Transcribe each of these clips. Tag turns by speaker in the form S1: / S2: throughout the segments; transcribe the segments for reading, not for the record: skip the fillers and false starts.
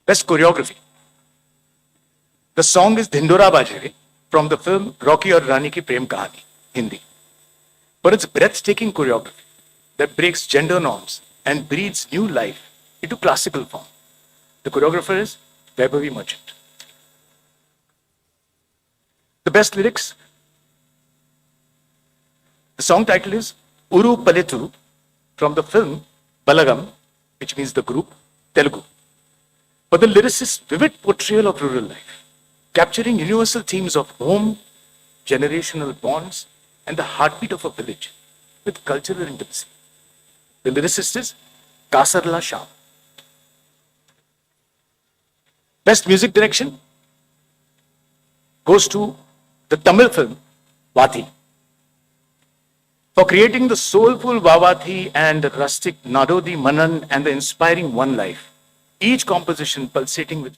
S1: Best choreography. The song is Dhindora Baje from the film Rocky Aur Rani Ki Prem Kahani, Hindi. For its breathtaking choreography that breaks gender norms and breathes new life into classical form. The choreographer is Vaibhavi Merchant. The best lyrics. The song title is Uru Paletu from the film Balagam, which means the group, Telugu. But the lyricist's vivid portrayal of rural life, capturing universal themes of home, generational bonds, and the heartbeat of a village with cultural intimacy. The lyricist is Kasarla Shah. Best music direction goes to the Tamil film Vathi. For creating the soulful Vavathi and rustic Nadodi Manan and the inspiring One Life, each composition pulsating with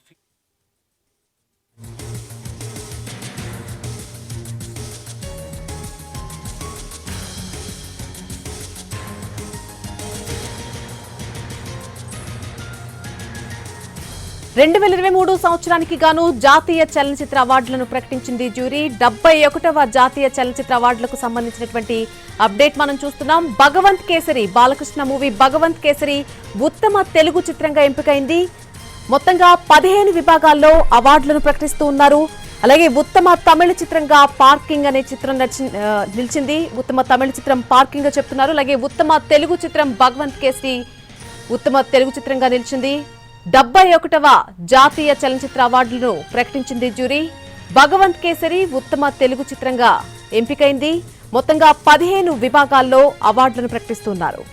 S2: సంవత్సరానికి గాను జాతీయ చలనచిత్ర అవార్డులను ప్రకటించింది jury. 71వ జాతీయ చలనచిత్ర అవార్డులకు సంబంధించినటువంటి update మనం చూస్తున్నాం. భగవంత్ కేసరి బాలకృష్ణ మూవీ భగవంత్ కేసరి ఉత్తమ తెలుగు చిత్రంగా ఎంపికైంది. మొత్తంగా 15 విభాగాల్లో అవార్డులను ప్రకటిస్తూ ఉన్నారు. అలాగే ఉత్తమ తమిళ చిత్రంగా పార్కింగ్ అనే చిత్రం నిలిచింది. ఉత్తమ తమిళ చిత్రం పార్కింగ్ గా చెప్తున్నారు. అలాగే ఉత్తమ తెలుగు చిత్రం భగవంత్ కేసరి ఉత్తమ తెలుగు చిత్రంగా నిలిచింది. 71వ జాతీయ చలనచిత్ర అవార్డులను ప్రకటించింది జ్యూరీ. భగవంత్ కేసరి ఉత్తమ తెలుగు చిత్రంగా ఎంపికైంది. మొత్తంగా 15 విభాగాల్లో అవార్డులను ప్రకటిస్తున్నారు.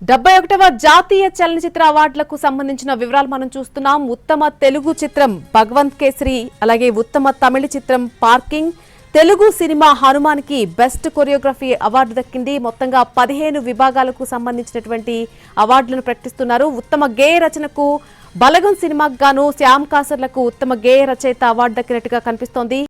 S2: డెబ్బై 71వ జాతీయ చలనచిత్ర అవార్డులకు సంబంధించిన వివరాలు మనం చూస్తున్నాం. ఉత్తమ తెలుగు చిత్రం భగవంత్ కేసరి, అలాగే ఉత్తమ తమిళ చిత్రం పార్కింగ్, తెలుగు సినిమా హనుమాన్కి బెస్ట్ కొరియోగ్రఫీ అవార్డు దక్కింది. మొత్తంగా 15 విభాగాలకు సంబంధించినటువంటి అవార్డులను ప్రకటిస్తున్నారు. ఉత్తమ గేయ రచనకు బలగం సినిమాకు గాను శ్యామ్ కాసర్లకు ఉత్తమ గేయ రచయిత అవార్డు దక్కినట్టుగా కనిపిస్తోంది.